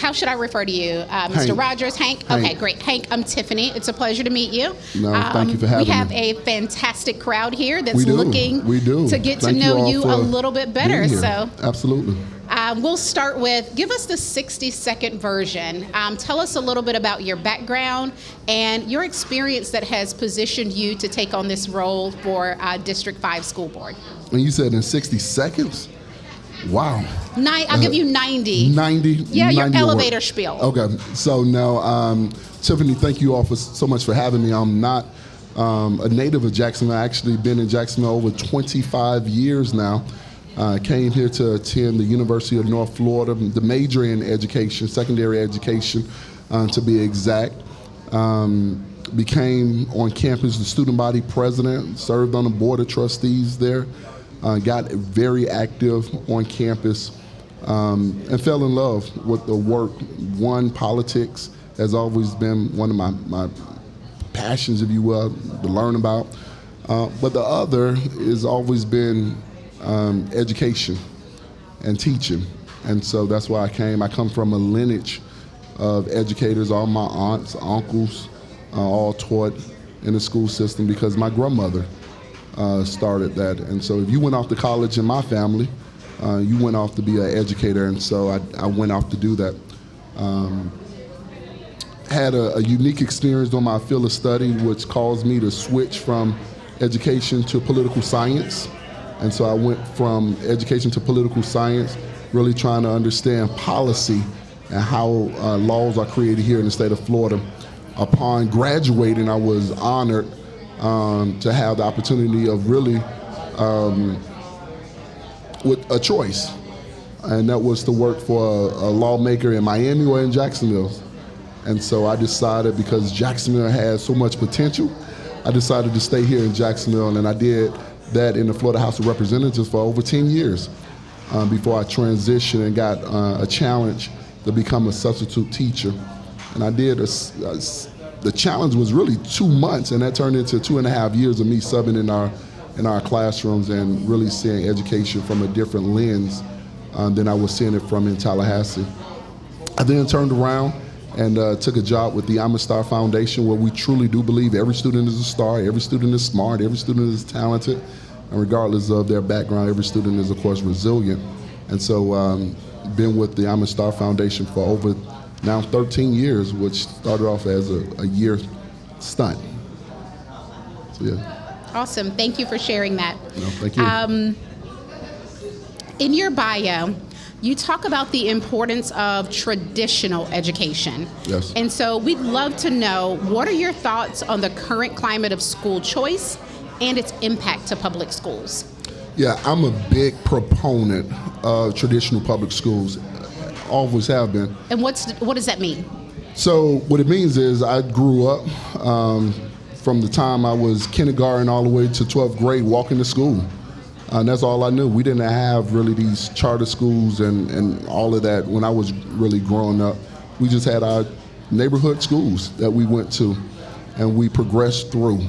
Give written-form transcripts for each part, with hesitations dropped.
how should I refer to you? Mr. Hank. Rogers, Hank? Hank. Okay, great. Hank, I'm Tiffany. It's a pleasure to meet you. No, thank you for having me. We have me. a fantastic crowd here that's We do. looking We do. to get Thank to know all you for a little bit better. being here. So Absolutely. we'll start with, give us the 60-second version. Tell us a little bit about your background and your experience that has positioned you to take on this role for District 5 School Board. And you said in 60 seconds? Wow. I'll give you 90. 90? Yeah, your 90 elevator spiel. Okay. So now, Tiffany, thank you all so much for having me. I'm not a native of Jacksonville. I've actually been in Jacksonville over 25 years now. Came here to attend the University of North Florida, the major in education, secondary education, to be exact. Became on campus the student body president, served on the board of trustees there, got very active on campus, and fell in love with the work. One, politics has always been one of my passions, if you will, to learn about. But the other has always been education and teaching. And so that's why I came. I come from a lineage of educators. All my aunts, uncles, all taught in the school system because my grandmother started that. And so if you went off to college in my family, you went off to be an educator. And so I went off to do that. Had a unique experience on my field of study, which caused me to switch from education to political science. And so I went from education to political science, really trying to understand policy and how laws are created here in the state of Florida. Upon graduating, I was honored to have the opportunity of really with a choice, and that was to work for a lawmaker in Miami or in Jacksonville. And so I decided, because Jacksonville has so much potential, I decided to stay here in Jacksonville, and I did that in the Florida House of Representatives for over 10 years before I transitioned and got a challenge to become a substitute teacher. And I did, the challenge was really 2 months, and that turned into 2.5 years of me subbing in our classrooms and really seeing education from a different lens than I was seeing it from in Tallahassee. I then turned around and took a job with the I'm a Star Foundation, where we truly do believe every student is a star, every student is smart, every student is talented, and regardless of their background, every student is, of course, resilient. And so been with the I'm a Star Foundation for over now 13 years, which started off as a year stunt. So, yeah. Awesome. Thank you for sharing that. No, thank you. In your bio, you talk about the importance of traditional education. Yes. And so we'd love to know, what are your thoughts on the current climate of school choice and its impact to public schools? Yeah, I'm a big proponent of traditional public schools, always have been. And what does that mean? So what it means is I grew up from the time I was kindergarten all the way to 12th grade walking to school. And that's all I knew. We didn't have really these charter schools and all of that when I was really growing up. We just had our neighborhood schools that we went to, and we progressed through.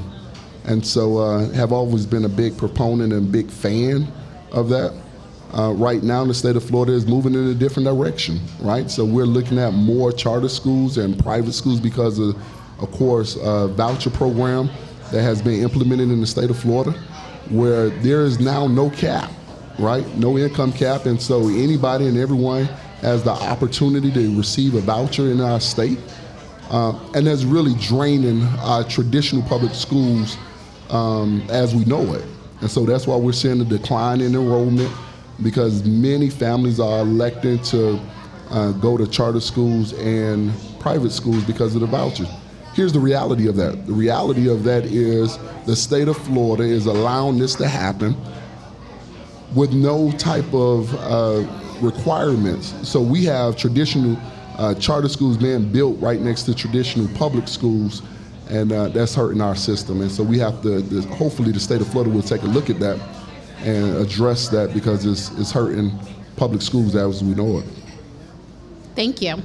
And so have always been a big proponent and big fan of that. Right now, the state of Florida is moving in a different direction, right? So we're looking at more charter schools and private schools because of course, a voucher program that has been implemented in the state of Florida, where there is now no cap, right? No income cap, and so anybody and everyone has the opportunity to receive a voucher in our state. And that's really draining our traditional public schools as we know it. And so that's why we're seeing a decline in enrollment, because many families are electing to go to charter schools and private schools because of the vouchers. Here's the reality of that. The reality of that is the state of Florida is allowing this to happen with no type of requirements. So we have traditional charter schools being built right next to traditional public schools, and that's hurting our system. And so we have to, hopefully the state of Florida will take a look at that and address that, because it's hurting public schools as we know it. Thank you.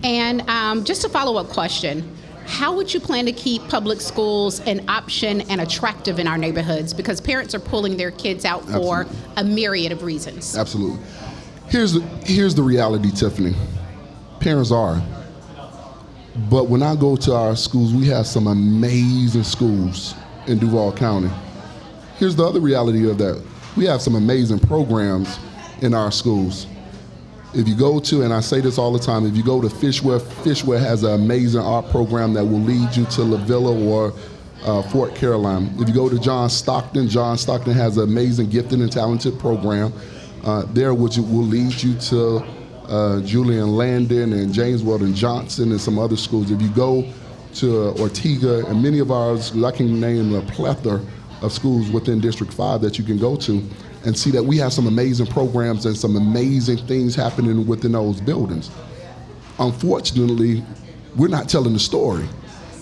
And just a follow-up question. How would you plan to keep public schools an option and attractive in our neighborhoods? Because parents are pulling their kids out for a myriad of reasons. Absolutely. Here's the reality, Tiffany. Parents are. But when I go to our schools, we have some amazing schools in Duval County. Here's the other reality of that. We have some amazing programs in our schools. If you go to, and I say this all the time, if you go to Fishware, Fishware has an amazing art program that will lead you to La Villa or Fort Caroline. If you go to John Stockton has an amazing gifted and talented program there, which will lead you to Julian Landon and James Weldon Johnson and some other schools. If you go to Ortega and many of our schools, I can name a plethora of schools within District 5 that you can go to and see that we have some amazing programs and some amazing things happening within those buildings. Unfortunately, we're not telling the story.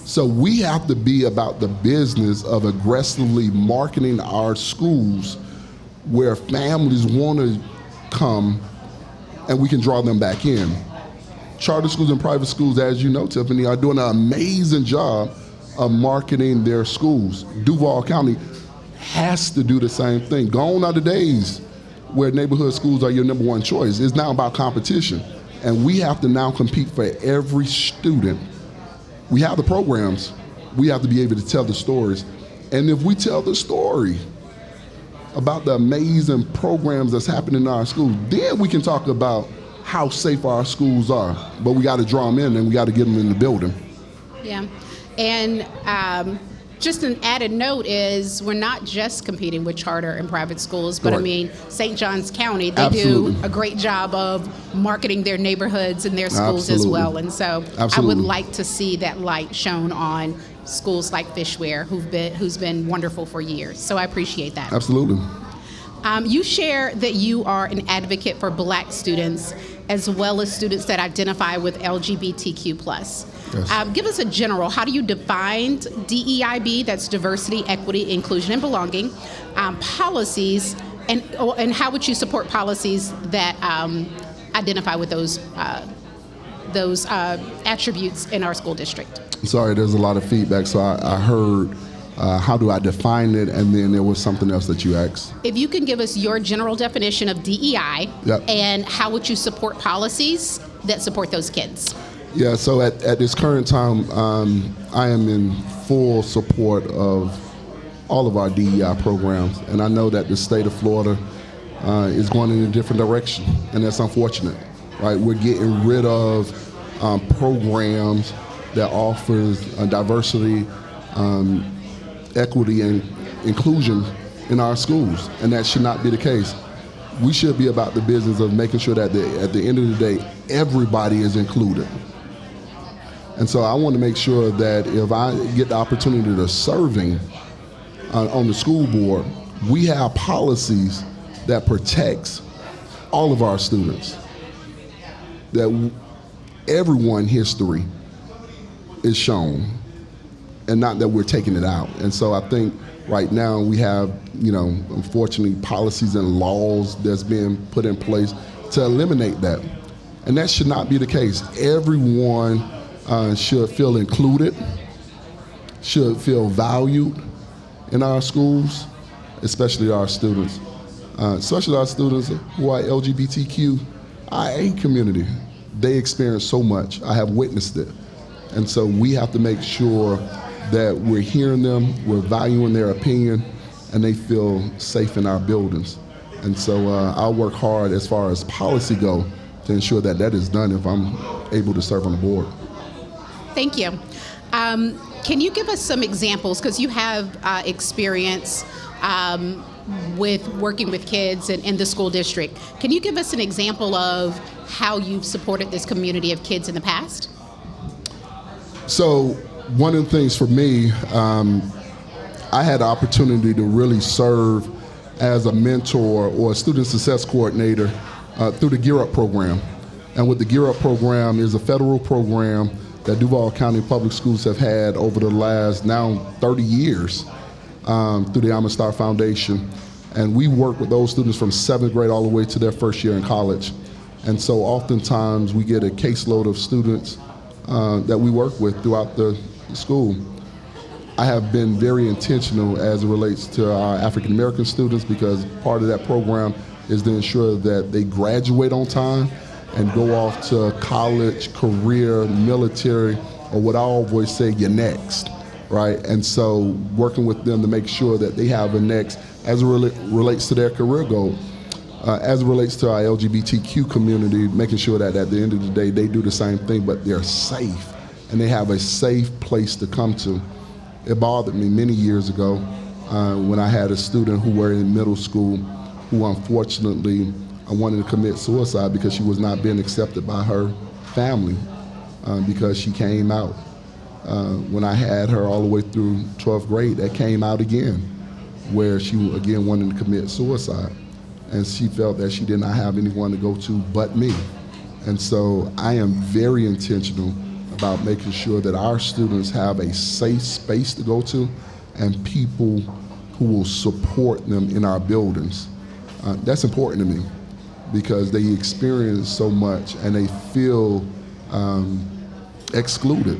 So we have to be about the business of aggressively marketing our schools where families want to come and we can draw them back in. Charter schools and private schools, as you know, Tiffany, are doing an amazing job of marketing their schools. Duval County has to do the same thing. Gone are the days where neighborhood schools are your number one choice. It's now about competition. And we have to now compete for every student. We have the programs. We have to be able to tell the stories. And if we tell the story about the amazing programs that's happening in our schools, then we can talk about how safe our schools are. But we got to draw them in and we got to get them in the building. Yeah. And just an added note is we're not just competing with charter and private schools, but Right. I mean, St. Johns County, they Absolutely. do a great job of marketing their neighborhoods and their schools as Absolutely. well. And so I Absolutely. would like to see that light shown on schools like Fishware, who's been wonderful for years. So I appreciate that. Absolutely. You share that you are an advocate for Black students as well as students that identify with LGBTQ+. Yes. Give us a general, how do you define DEIB, that's diversity, equity, inclusion, and belonging, policies, and how would you support policies that identify with those attributes in our school district? Sorry, there's a lot of feedback, so I heard how do I define it, and then there was something else that you asked. If you can give us your general definition of DEI, Yep. and how would you support policies that support those kids? Yeah, so at this current time, I am in full support of all of our DEI programs, and I know that the state of Florida is going in a different direction, and that's unfortunate, right? We're getting rid of programs that offers diversity, equity, and inclusion in our schools, and that should not be the case. We should be about the business of making sure that at the end of the day, everybody is included. And so I want to make sure that if I get the opportunity to serving on the school board, we have policies that protects all of our students, that everyone's history is shown, and not that we're taking it out. And so I think right now we have, unfortunately, policies and laws that's being put in place to eliminate that. And that should not be the case. Everyone should feel included, should feel valued in our schools, especially our students. Especially our students who are LGBTQIA community. They experience so much. I have witnessed it. And so we have to make sure that we're hearing them, we're valuing their opinion, and they feel safe in our buildings. And so I'll work hard as far as policy go to ensure that that is done if I'm able to serve on the board. Thank you. Can you give us some examples, because you have experience with working with kids in the school district. Can you give us an example of how you've supported this community of kids in the past? So one of the things for me, I had the opportunity to really serve as a mentor or a student success coordinator through the Gear Up program. And what the Gear Up program is a federal program that Duval County Public Schools have had over the last now 30 years through the Amistad Foundation. And we work with those students from 7th grade all the way to their first year in college. And so oftentimes we get a caseload of students that we work with throughout the school. I have been very intentional as it relates to our African American students, because part of that program is to ensure that they graduate on time and go off to college, career, military, or what I always say, you're next, right? And so working with them to make sure that they have a next as it relates to their career goal. As it relates to our LGBTQ community, making sure that at the end of the day, they do the same thing, but they're safe, and they have a safe place to come to. It bothered me many years ago when I had a student who were in middle school who unfortunately wanted to commit suicide because she was not being accepted by her family because she came out. When I had her all the way through 12th grade, that came out again, where she again wanted to commit suicide. And she felt that she did not have anyone to go to but me. And so I am very intentional about making sure that our students have a safe space to go to and people who will support them in our buildings. That's important to me because they experience so much and they feel excluded.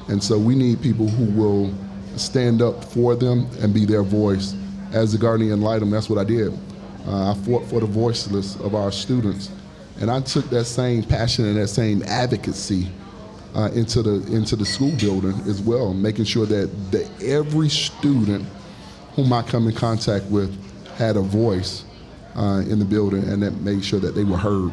And so we need people who will stand up for them and be their voice. As the guardian ad litem, that's what I did. I fought for the voiceless of our students. And I took that same passion and that same advocacy into the school building as well, making sure that every student whom I come in contact with had a voice in the building, and that made sure that they were heard.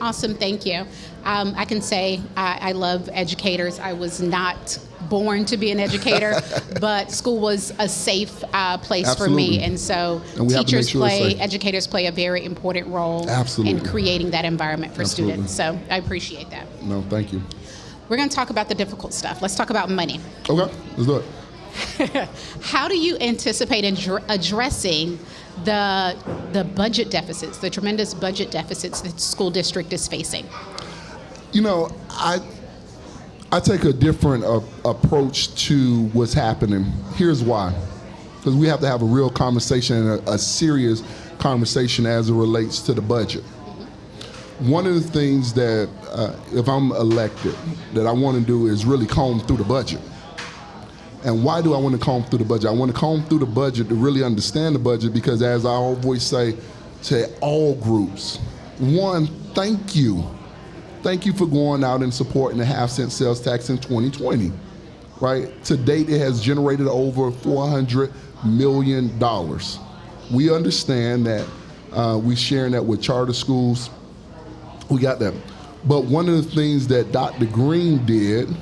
Awesome, thank you. I can say I love educators. I was not born to be an educator, but school was a safe place for me, and so educators play a very important role in creating that environment for students. So I appreciate that. No, thank you. We're going to talk about the difficult stuff. Let's talk about money. Okay, let's do it. How do you anticipate addressing the budget deficits, the tremendous budget deficits that the school district is facing? You know, I take a different approach to what's happening. Here's why. Because we have to have a real conversation and a serious conversation as it relates to the budget. One of the things that, if I'm elected, that I want to do is really comb through the budget. And why do I want to comb through the budget? I want to comb through the budget to really understand the budget because, as I always say to all groups, one, thank you. Thank you for going out and supporting the half-cent sales tax in 2020, right? To date, it has generated over $400 million. We understand that we're sharing that with charter schools. We got that. But one of the things that Dr. Green did,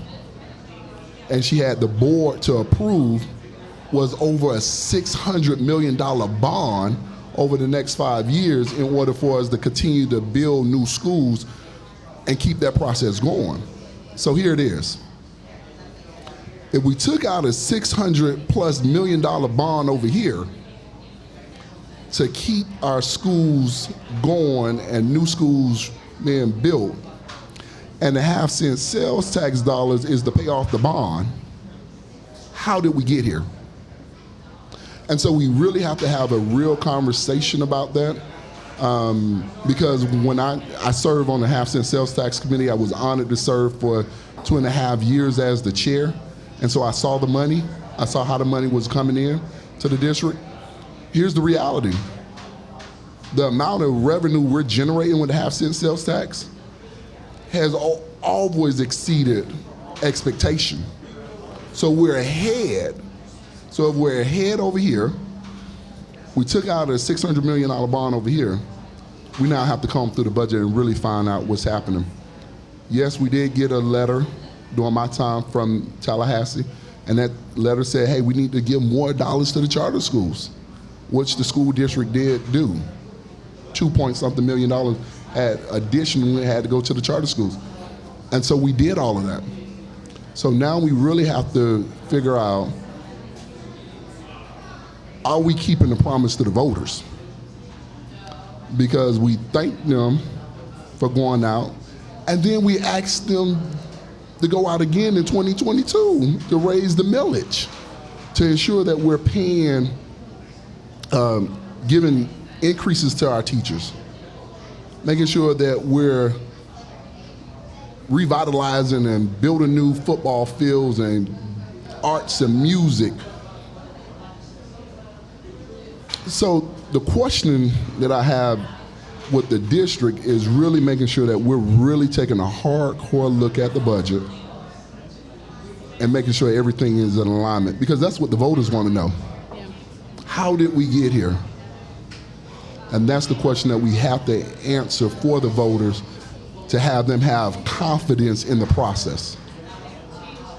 and she had the board to approve, was over a $600 million bond over the next 5 years in order for us to continue to build new schools and keep that process going. So here it is. If we took out a $600+ million bond over here to keep our schools going and new schools being built, and the half-cent sales tax dollars is to pay off the bond, how did we get here? And so we really have to have a real conversation about that. Because when I served on the half-cent sales tax committee, I was honored to serve for 2.5 years as the chair. And so I saw the money. I saw how the money was coming in to the district. Here's the reality. The amount of revenue we're generating with the half-cent sales tax has always exceeded expectation. So we're ahead. So if we're ahead over here, we took out a $600 million bond over here, we now have to comb through the budget and really find out what's happening. Yes, we did get a letter during my time from Tallahassee, and that letter said, hey, we need to give more dollars to the charter schools, which the school district did do. $2-point-something million additionally had to go to the charter schools. And so we did all of that. So now we really have to figure out, are we keeping the promise to the voters? Because we thank them for going out, and then we ask them to go out again in 2022 to raise the millage to ensure that we're paying, giving increases to our teachers, making sure that we're revitalizing and building new football fields and arts and music. So the question that I have with the district is really making sure that we're really taking a hardcore look at the budget and making sure everything is in alignment, because that's what the voters want to know. Yeah. How did we get here? And that's the question that we have to answer for the voters, to have them have confidence in the process.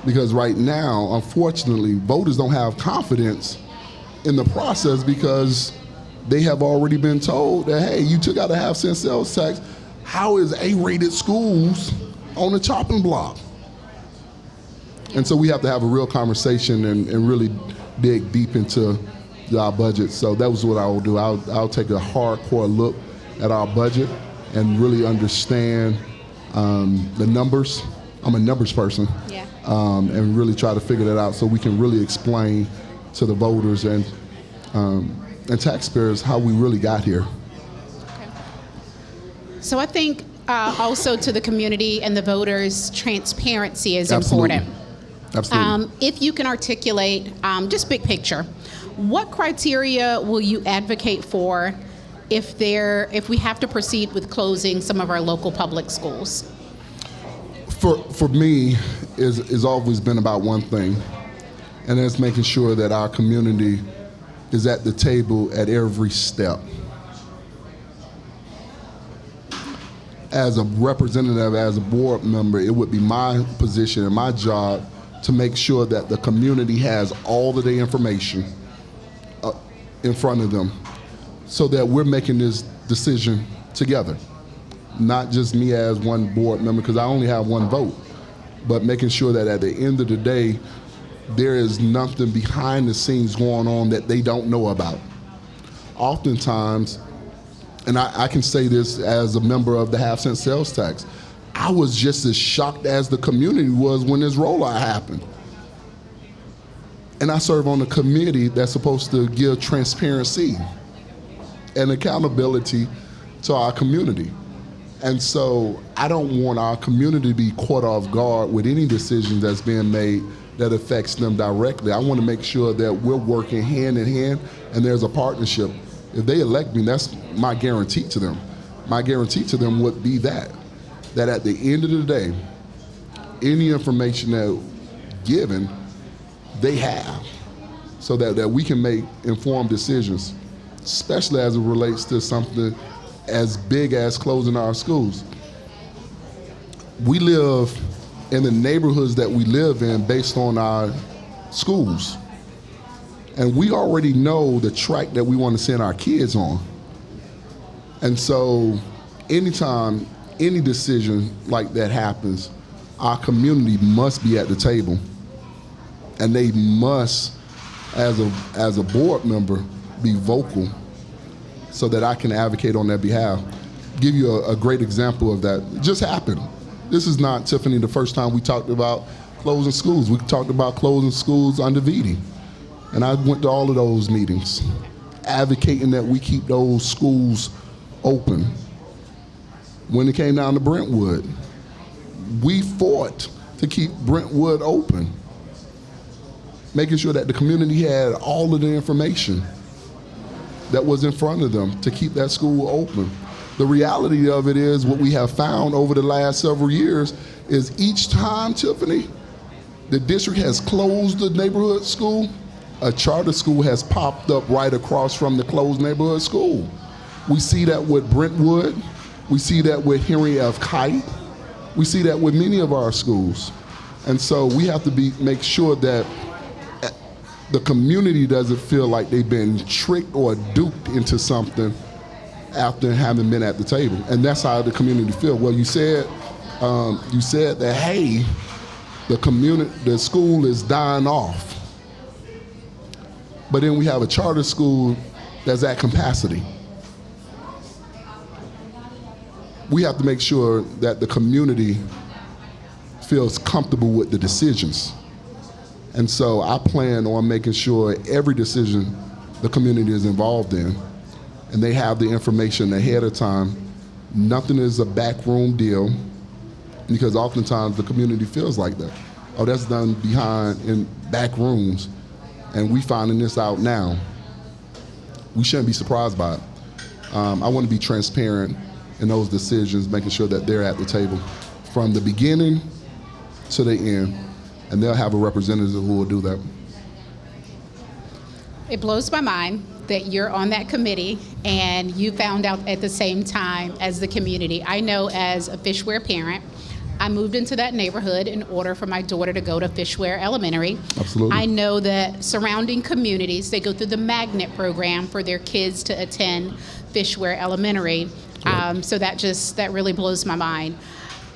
Because right now, unfortunately, voters don't have confidence in the process because they have already been told that, hey, you took out a half-cent sales tax. How is A-rated schools on the chopping block? And so we have to have a real conversation and really dig deep into our budget. So that was what I will do. I'll take a hardcore look at our budget and really understand the numbers. I'm a numbers person. Yeah. And really try to figure that out so we can really explain to the voters and taxpayers how we really got here. Okay. So I think also to the community and the voters, transparency is Absolutely. important. Absolutely. If you can articulate, just big picture, what criteria will you advocate for if we have to proceed with closing some of our local public schools? For me, it's always been about one thing, and that's making sure that our community is at the table at every step. As a representative, as a board member, it would be my position and my job to make sure that the community has all of the information in front of them so that we're making this decision together. Not just me as one board member, because I only have one vote, but making sure that at the end of the day, there is nothing behind the scenes going on that they don't know about. Oftentimes, and I can say this as a member of the half-cent sales tax, I was just as shocked as the community was when this rollout happened. And I serve on a committee that's supposed to give transparency and accountability to our community. And so I don't want our community to be caught off guard with any decision that's being made that affects them directly. I want to make sure that we're working hand in hand and there's a partnership. If they elect me, that's my guarantee to them. My guarantee to them would be that at the end of the day, any information that given, they have, so that we can make informed decisions, especially as it relates to something as big as closing our schools. We live in the neighborhoods that we live in based on our schools. And we already know the track that we want to send our kids on. And so anytime any decision like that happens, our community must be at the table. And they must, as a board member, be vocal so that I can advocate on their behalf. Give you a great example of that. It just happened. This is not, Tiffany, the first time we talked about closing schools. We talked about closing schools under VD. And I went to all of those meetings, advocating that we keep those schools open. When it came down to Brentwood, we fought to keep Brentwood open, making sure that the community had all of the information that was in front of them to keep that school open. The reality of it is, what we have found over the last several years is each time, Tiffany, the district has closed the neighborhood school, a charter school has popped up right across from the closed neighborhood school. We see that with Brentwood. We see that with Henry F. Kite. We see that with many of our schools. And so we have to make sure that the community doesn't feel like they've been tricked or duped into something after having been at the table. And that's how the community feels. Well, you said that, hey, the school is dying off. But then we have a charter school that's at capacity. We have to make sure that the community feels comfortable with the decisions. And so I plan on making sure every decision the community is involved in, and they have the information ahead of time. Nothing is a backroom deal, because oftentimes the community feels like that. Oh, that's done behind in back rooms, and we finding this out now. We shouldn't be surprised by it. I want to be transparent in those decisions, making sure that they're at the table from the beginning to the end, and they'll have a representative who will do that. It blows my mind that you're on that committee and you found out at the same time as the community. I know as a Fishware parent, I moved into that neighborhood in order for my daughter to go to Fishware Elementary. Absolutely. I know that surrounding communities, they go through the magnet program for their kids to attend Fishware Elementary. So that really blows my mind.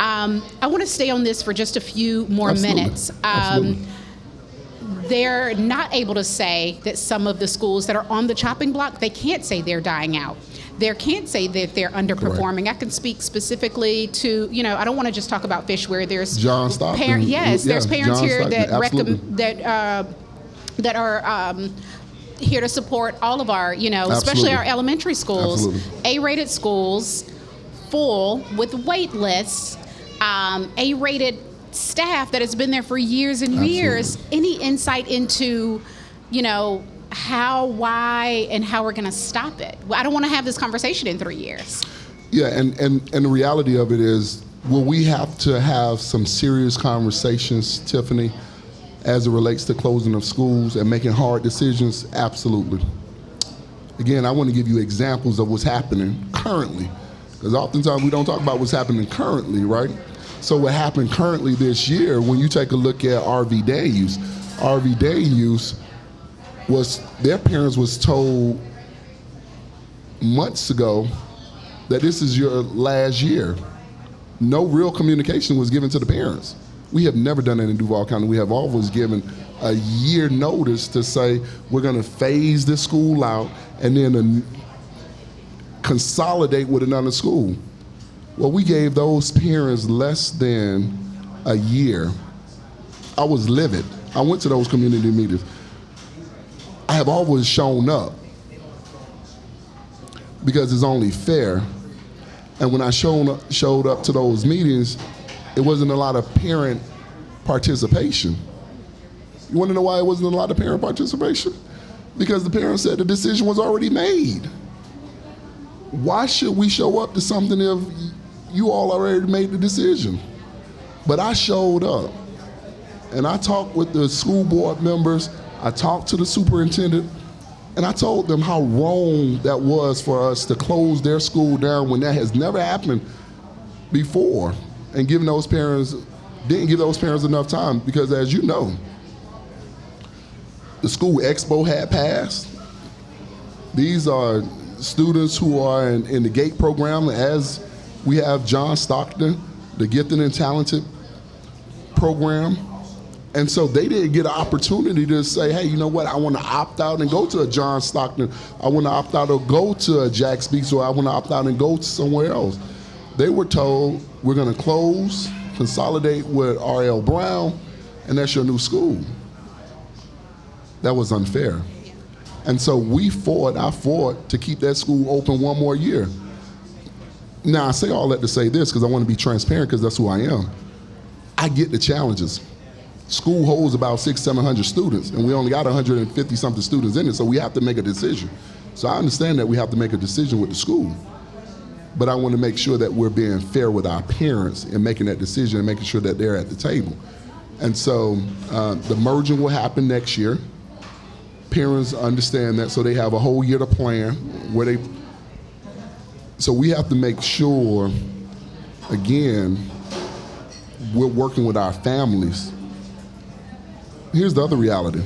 I want to stay on this for just a few more Absolutely. minutes. Absolutely. They're not able to say that some of the schools that are on the chopping block, they can't say they're dying out. They can't say that they're underperforming. Correct. I can speak specifically to, I don't want to just talk about Fishware. There's John Stockton. there's parents John here Stockton, that absolutely. that are here to support all of our, especially Absolutely. our elementary schools, Absolutely. A-rated schools, full with wait lists, A-rated staff that has been there for years and years. Any insight into, how, why, and how we're going to stop it? I don't want to have this conversation in 3 years. Yeah, and the reality of it is, will we have to have some serious conversations, Tiffany, as it relates to closing of schools and making hard decisions? Absolutely. Again, I want to give you examples of what's happening currently, because oftentimes we don't talk about what's happening currently, right? So what happened currently this year, when you take a look at RV Daniels, their parents was told months ago that this is your last year. No real communication was given to the parents. We have never done that in Duval County. We have always given a year notice to say we're going to phase this school out and then consolidate with another school. Well, we gave those parents less than a year. I was livid. I went to those community meetings. I have always shown up because it's only fair. And when I showed up to those meetings, it wasn't a lot of parent participation. You want to know why it wasn't a lot of parent participation? Because the parents said the decision was already made. Why should we show up to something if you all already made the decision? But I showed up, and I talked with the school board members, I talked to the superintendent, and I told them how wrong that was for us to close their school down when that has never happened before, and didn't give those parents enough time, because as you know, the school expo had passed. These are students who are in the GATE program, as we have John Stockton, the Gifted and Talented program. And so they didn't get an opportunity to say, hey, you know what, I want to opt out and go to a John Stockton. I want to opt out or go to a Jack Speaks, or I want to opt out and go to somewhere else. They were told, we're going to close, consolidate with R.L. Brown, and that's your new school. That was unfair. And so I fought to keep that school open one more year. Now, I say all that to say this because I want to be transparent, because that's who I am. I get the challenges. School holds about 600-700 students, and we only got 150-something students in it, so we have to make a decision. So I understand that we have to make a decision with the school. But I want to make sure that we're being fair with our parents in making that decision and making sure that they're at the table. And so the merging will happen next year. Parents understand that, so they have a whole year to plan so we have to make sure, again, we're working with our families. Here's the other reality.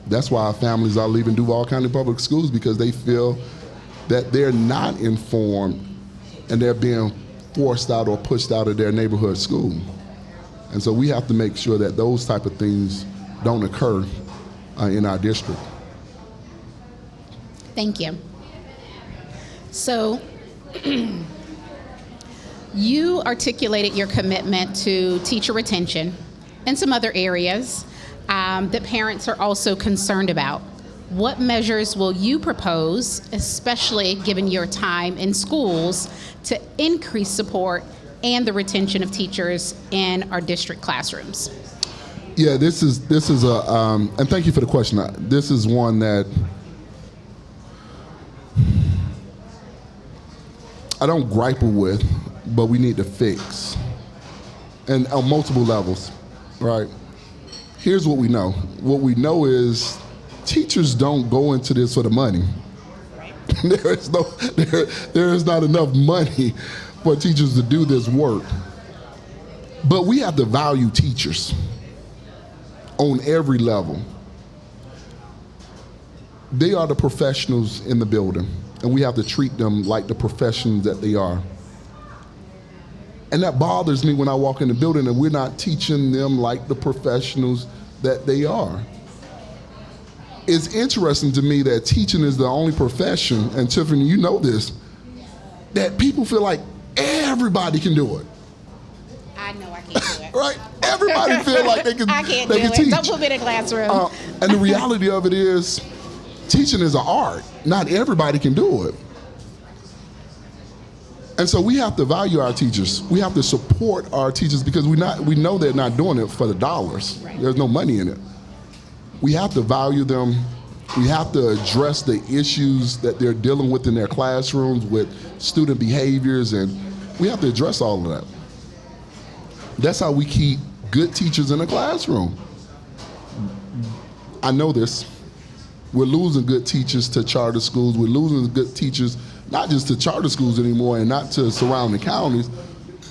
That's why our families are leaving Duval County Public Schools, because they feel that they're not informed and they're being forced out or pushed out of their neighborhood school. And so we have to make sure that those type of things don't occur in our district. Thank you. So you articulated your commitment to teacher retention and some other areas that parents are also concerned about. What measures will you propose, especially given your time in schools, to increase support and the retention of teachers in our district classrooms? Yeah, this is and thank you for the question. This is one that I don't grapple with, but we need to fix, and on multiple levels, right? Here's what we know. What we know is teachers don't go into this for the money. There is not enough money for teachers to do this work. But we have to value teachers on every level. They are the professionals in the building, and we have to treat them like the professions that they are. And that bothers me when I walk in the building and we're not teaching them like the professionals that they are. It's interesting to me that teaching is the only profession, and Tiffany, you know this, that people feel like everybody can do it. I know I can't do it. Right? Everybody feel like they can, I can't they do can it. teach. Don't put me in a classroom. And the reality of it is, teaching is an art. Not everybody can do it. And so we have to value our teachers. We have to support our teachers because we know they're not doing it for the dollars. Right. There's no money in it. We have to value them. We have to address the issues that they're dealing with in their classrooms with student behaviors, and we have to address all of that. That's how we keep good teachers in the classroom. I know this. We're losing good teachers to charter schools. We're losing good teachers not just to charter schools anymore and not to surrounding counties,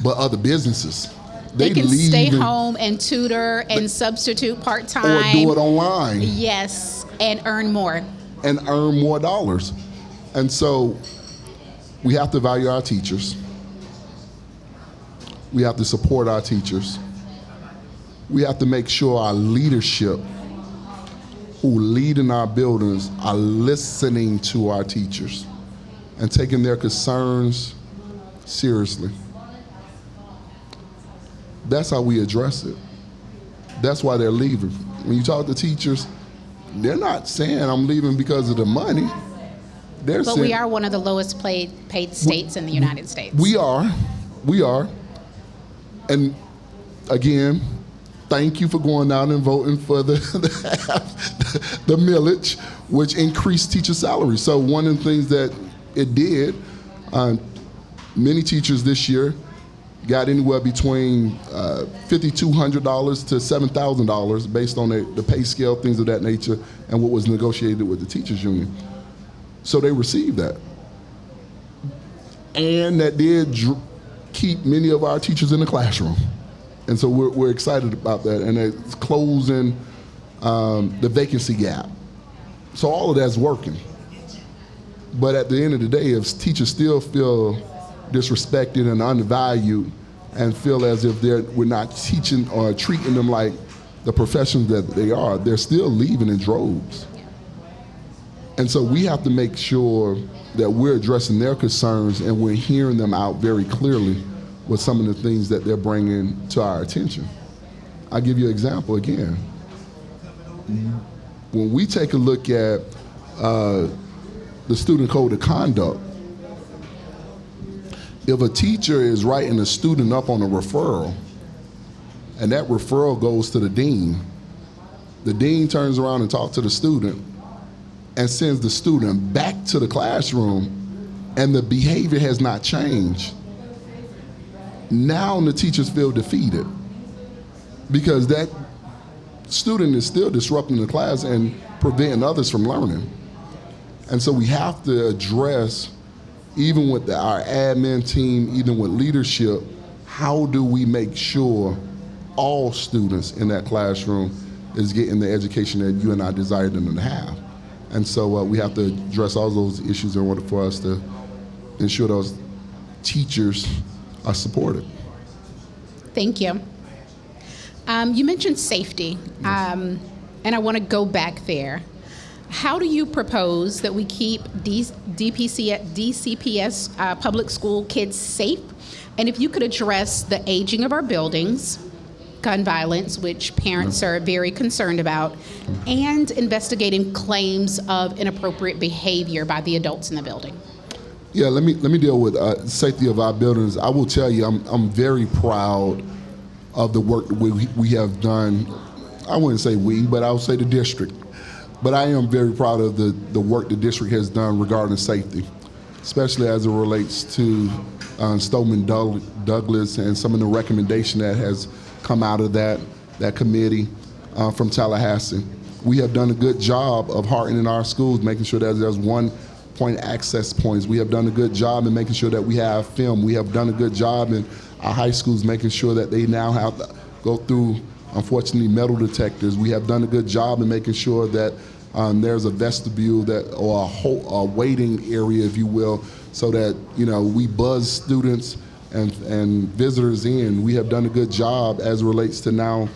but other businesses. They can leave stay home and tutor and substitute part-time. or do it online Yes, and earn more. and earn more dollars. And so we have to value our teachers. We have to support our teachers. We have to make sure our leadership who lead in our buildings are listening to our teachers and taking their concerns seriously. That's how we address it. That's why they're leaving. When you talk to teachers, they're not saying I'm leaving because of the money. They're But saying, we are one of the lowest paid states in the United States. We are. And again, thank you for going out and voting for the millage, which increased teacher salaries. So one of the things that it did, many teachers this year got anywhere between $5,200 to $7,000 based on the pay scale, things of that nature, and what was negotiated with the teachers union. So they received that. And that did keep many of our teachers in the classroom. And so we're excited about that. And it's closing the vacancy gap. So all of that's working. But at the end of the day, if teachers still feel disrespected and undervalued and feel as if we're not teaching or treating them like the professions that they are, they're still leaving in droves. And so we have to make sure that we're addressing their concerns and we're hearing them out very clearly with some of the things that they're bringing to our attention. I'll give you an example again. When we take a look at the student code of conduct, if a teacher is writing a student up on a referral, and that referral goes to the dean turns around and talks to the student and sends the student back to the classroom, and the behavior has not changed, now the teachers feel defeated because that student is still disrupting the class and preventing others from learning. And so we have to address, even with our admin team, even with leadership, how do we make sure all students in that classroom is getting the education that you and I desire them to have? And so we have to address all those issues in order for us to ensure those teachers are supported. Thank you. You mentioned safety, and I want to go back there. How do you propose that we keep DCPS public school kids safe? And if you could address the aging of our buildings, gun violence, which parents are very concerned about, and investigating claims of inappropriate behavior by the adults in the building. Yeah, let me deal with safety of our buildings. I will tell you, I'm very proud of the work that we have done. I wouldn't say we, but I would say the district. But I am very proud of the work the district has done regarding safety. especially as it relates to Stoneman Douglas and some of the recommendation that has come out of that committee from Tallahassee. We have done a good job of heartening our schools, making sure that there's one-point access points. We have done a good job in making sure that we have film. We have done a good job in our high schools making sure that they now have to go through, unfortunately, metal detectors. We have done a good job in making sure that there's a vestibule or a waiting area, if you will, so that we buzz students and visitors in. We have done a good job as it relates to now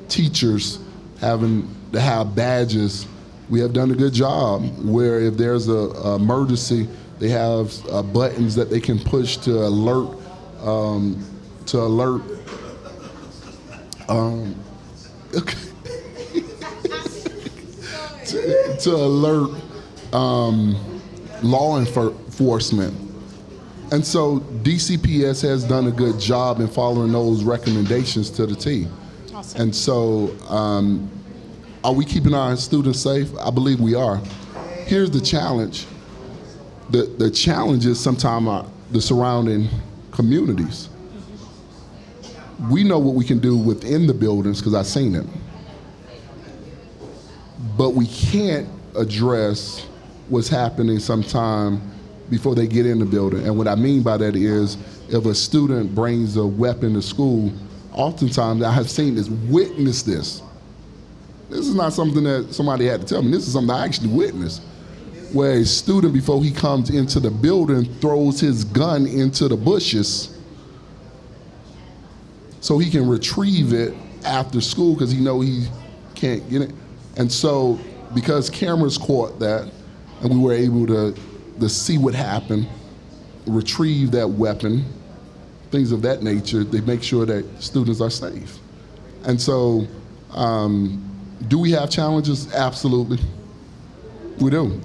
teachers having to have badges. We have done a good job where if there's a emergency, they have buttons that they can push to alert to alert law enforcement. And so DCPS has done a good job in following those recommendations to the T. Awesome. And so are we keeping our students safe? I believe we are. Here's the challenge. The challenge is sometimes the surrounding communities. We know what we can do within the buildings because I've seen it. But we can't address what's happening sometime before they get in the building. And what I mean by that is if a student brings a weapon to school, oftentimes I have seen this, witnessed this. This is not something that somebody had to tell me. This is something I actually witnessed, where a student, before he comes into the building, throws his gun into the bushes so he can retrieve it after school because he know he can't get it. And so because cameras caught that and we were able to see what happened, retrieve that weapon, things of that nature, they make sure that students are safe. And so do we have challenges? Absolutely. We do.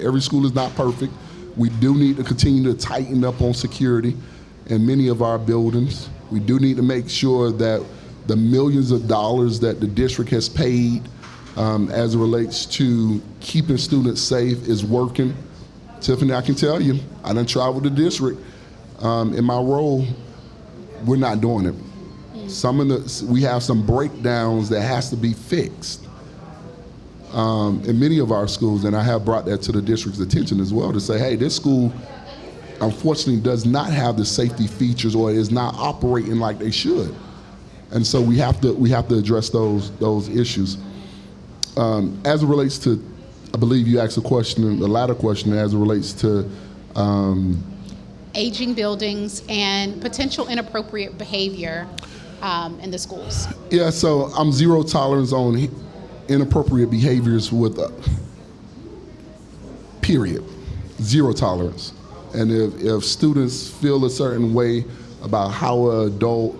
Every school is not perfect. We do need to continue to tighten up on security in many of our buildings. We do need to make sure that the millions of dollars that the district has paid as it relates to keeping students safe is working. Tiffany, I can tell you, I done traveled the district. In my role, we're not doing it. We have some breakdowns that has to be fixed in many of our schools, and I have brought that to the district's attention as well to say, hey, this school unfortunately does not have the safety features or is not operating like they should. And so we have to address those issues. As it relates to, I believe you asked a question, the latter question as it relates to aging buildings and potential inappropriate behavior in the schools. Yeah, so I'm zero tolerance on inappropriate behaviors with period. Zero tolerance. And if students feel a certain way about how an adult,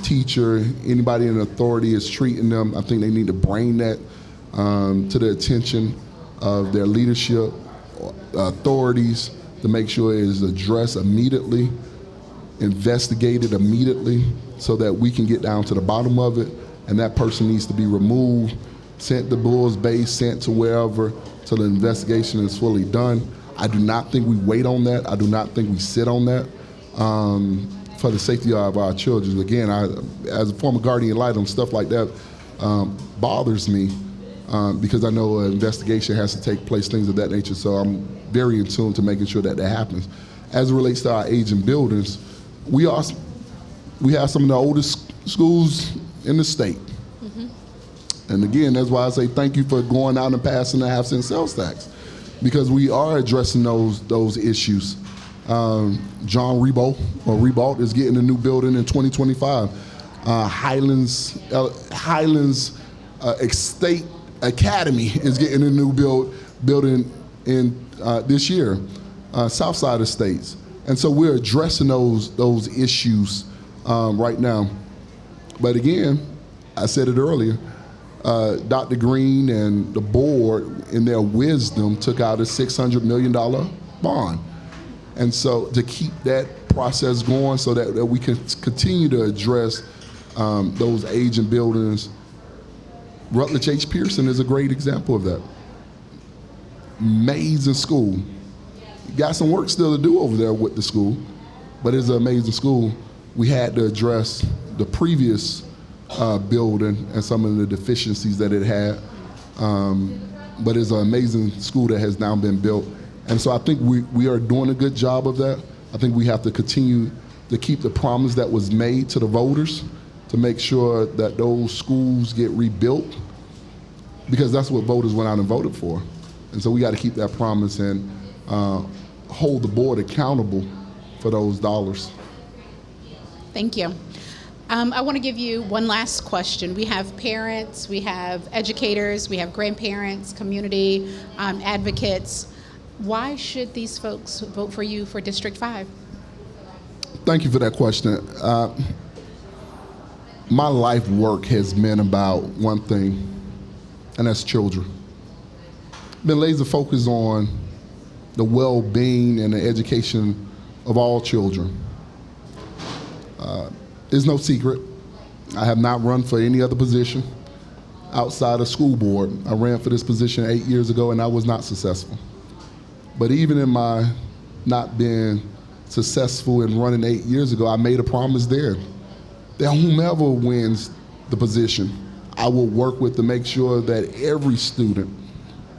teacher, anybody in authority is treating them, I think they need to bring that to the attention of their leadership, authorities, to make sure it is addressed immediately, investigated immediately, so that we can get down to the bottom of it, and that person needs to be removed, sent to Bulls Base, sent to wherever, till the investigation is fully done. I do not think we wait on that. I do not think we sit on that for the safety of our children. Again, as a former guardian ad litem, stuff like that bothers me because I know an investigation has to take place, things of that nature. So I'm very in tune to making sure that happens. As it relates to our aging buildings, we have some of the oldest schools in the state. Mm-hmm. And again, that's why I say thank you for going out and passing the half-cent sales tax, because we are addressing those issues. John Ribault is getting a new building in 2025. Highlands State Academy is getting a new building in this year. Southside Estates. And so we're addressing those issues right now. But again, I said it earlier, Dr. Green and the board, in their wisdom, took out a $600 million bond. And so to keep that process going so that we can continue to address those aging buildings, Rutledge H. Pearson is a great example of that. amazing school. Got some work still to do over there with the school, but it's an amazing school. We had to address the previous building and some of the deficiencies that it had. But it's an amazing school that has now been built. And so I think we are doing a good job of that. I think we have to continue to keep the promise that was made to the voters to make sure that those schools get rebuilt, because that's what voters went out and voted for. And so we got to keep that promise and hold the board accountable for those dollars. Thank you. I want to give you one last question. We have parents, we have educators, we have grandparents, community advocates. Why should these folks vote for you for District 5? Thank you for that question. My life work has been about one thing, and that's children. Been laser focused on the well-being and the education of all children. It's no secret, I have not run for any other position outside of school board. I ran for this position 8 years ago and I was not successful. But even in my not being successful in running 8 years ago, I made a promise there that whomever wins the position, I will work with to make sure that every student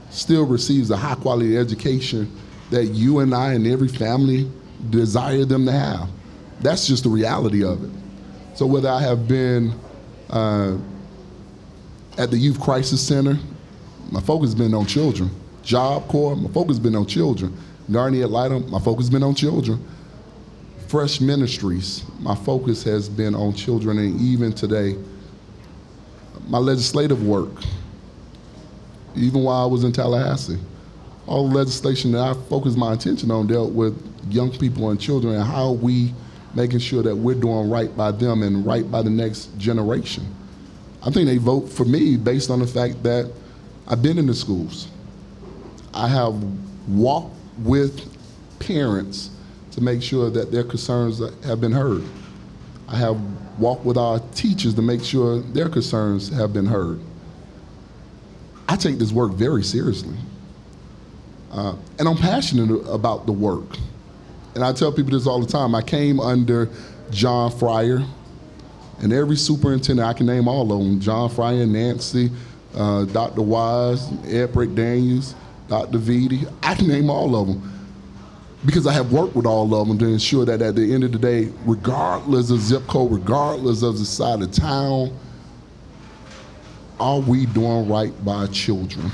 still receives a high quality education that you and I and every family desire them to have. That's just the reality of it. So whether I have been at the Youth Crisis Center, my focus has been on children. Job Corps, my focus has been on children. Garnier Lightham, my focus has been on children. Fresh Ministries, my focus has been on children, and even today, my legislative work, even while I was in Tallahassee, all the legislation that I focused my attention on dealt with young people and children and how we making sure that we're doing right by them and right by the next generation. I think they vote for me based on the fact that I've been in the schools. I have walked with parents to make sure that their concerns have been heard. I have walked with our teachers to make sure their concerns have been heard. I take this work very seriously. And I'm passionate about the work. And I tell people this all the time. I came under John Fryer, and every superintendent, I can name all of them, John Fryer, Nancy, Dr. Wise, Ed Brick Daniels, Dr. Vitti, I can name all of them. Because I have worked with all of them to ensure that at the end of the day, regardless of zip code, regardless of the side of town, are we doing right by children?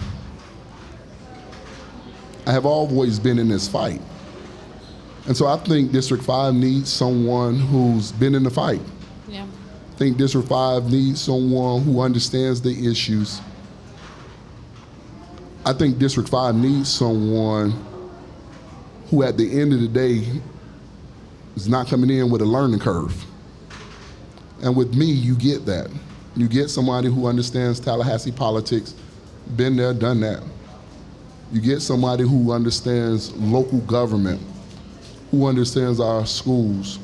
I have always been in this fight. And so I think District 5 needs someone who's been in the fight. Yeah. I think District 5 needs someone who understands the issues. I think District 5 needs someone who at the end of the day is not coming in with a learning curve. And with me, you get that. You get somebody who understands Tallahassee politics, been there, done that. You get somebody who understands local government, who understands our schools,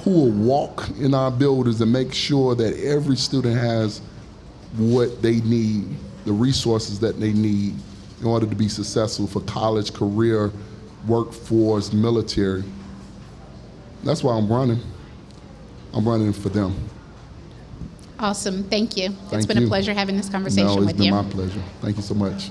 who will walk in our buildings and make sure that every student has what they need, the resources that they need in order to be successful for college, career, workforce, military. That's why I'm running. I'm running for them. Awesome. Thank you. It's Thank been you. a pleasure having this conversation No, with you. it's been my pleasure. Thank you so much.